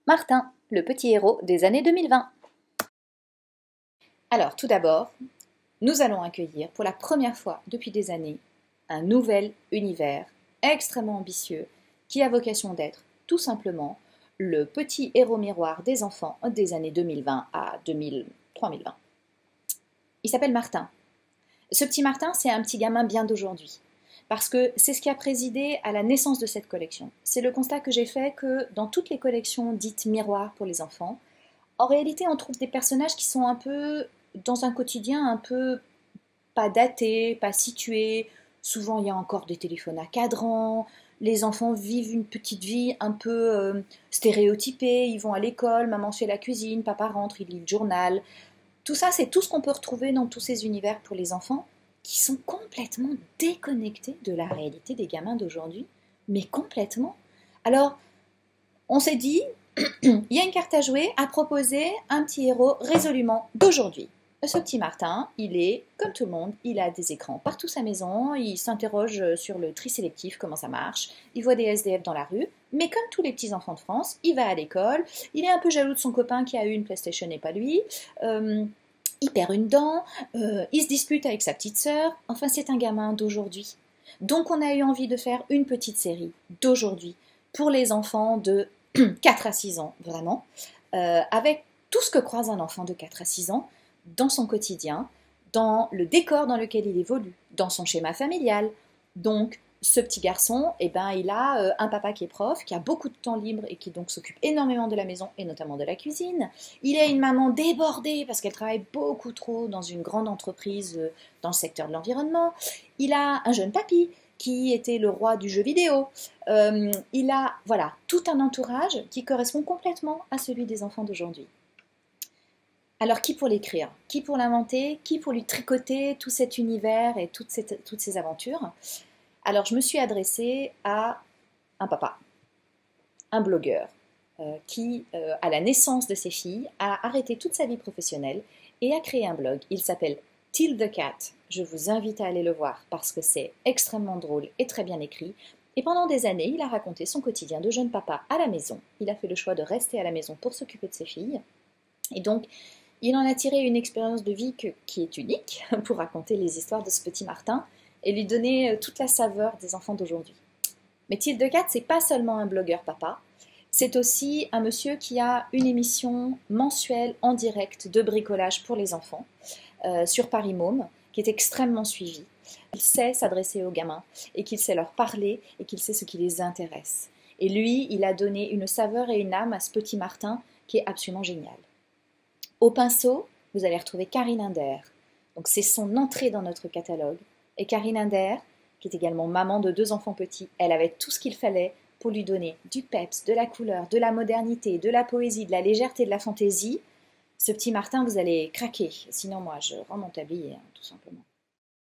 Martin, le petit héros des années 2020. Alors, tout d'abord, nous allons accueillir pour la première fois depuis des années un nouvel univers extrêmement ambitieux qui a vocation d'être tout simplement le petit héros miroir des enfants des années 2020 à 3020. Il s'appelle Martin. Ce petit Martin, c'est un petit gamin bien d'aujourd'hui. Parce que c'est ce qui a présidé à la naissance de cette collection. C'est le constat que j'ai fait que dans toutes les collections dites miroirs pour les enfants, en réalité, on trouve des personnages qui sont un peu dans un quotidien un peu pas daté, pas situé. Souvent, il y a encore des téléphones à cadran. Les enfants vivent une petite vie un peu stéréotypée. Ils vont à l'école, maman fait la cuisine, papa rentre, il lit le journal. Tout ça, c'est tout ce qu'on peut retrouver dans tous ces univers pour les enfants qui sont complètement déconnectés de la réalité des gamins d'aujourd'hui, mais complètement. Alors, on s'est dit, il y a une carte à jouer, à proposer un petit héros résolument d'aujourd'hui. Ce petit Martin, il est comme tout le monde, il a des écrans partout sa maison, il s'interroge sur le tri sélectif, comment ça marche, il voit des SDF dans la rue, mais comme tous les petits enfants de France, il va à l'école, il est un peu jaloux de son copain qui a eu une PlayStation et pas lui, il perd une dent, il se dispute avec sa petite sœur, enfin c'est un gamin d'aujourd'hui. Donc on a eu envie de faire une petite série d'aujourd'hui pour les enfants de 4 à 6 ans, vraiment, avec tout ce que croise un enfant de 4 à 6 ans dans son quotidien, dans le décor dans lequel il évolue, dans son schéma familial. Donc, ce petit garçon, eh ben, il a un papa qui est prof, qui a beaucoup de temps libre et qui donc s'occupe énormément de la maison et notamment de la cuisine. Il a une maman débordée parce qu'elle travaille beaucoup trop dans une grande entreprise dans le secteur de l'environnement. Il a un jeune papy qui était le roi du jeu vidéo. Il a voilà, tout un entourage qui correspond complètement à celui des enfants d'aujourd'hui. Alors qui pour l'écrire? Qui pour l'inventer? Qui pour lui tricoter tout cet univers et toutes ces aventures? Alors je me suis adressée à un papa, un blogueur, qui, à la naissance de ses filles, a arrêté toute sa vie professionnelle et a créé un blog. Il s'appelle Till the Cat. Je vous invite à aller le voir parce que c'est extrêmement drôle et très bien écrit. Et pendant des années, il a raconté son quotidien de jeune papa à la maison. Il a fait le choix de rester à la maison pour s'occuper de ses filles. Et donc, il en a tiré une expérience de vie qui est unique pour raconter les histoires de ce petit Martin et lui donner toute la saveur des enfants d'aujourd'hui. Mais Till the Cat, c'est pas seulement un blogueur papa, c'est aussi un monsieur qui a une émission mensuelle en direct de bricolage pour les enfants sur Paris Môme, qui est extrêmement suivie. Il sait s'adresser aux gamins et qu'il sait leur parler et qu'il sait ce qui les intéresse. Et lui, il a donné une saveur et une âme à ce petit Martin qui est absolument génial. Au pinceau, vous allez retrouver Karine Inder. Donc c'est son entrée dans notre catalogue. Et Karine Inder, qui est également maman de 2 enfants petits, elle avait tout ce qu'il fallait pour lui donner du peps, de la couleur, de la modernité, de la poésie, de la légèreté, de la fantaisie. Ce petit Martin, vous allez craquer. Sinon, moi, je rends mon tablier, hein, tout simplement.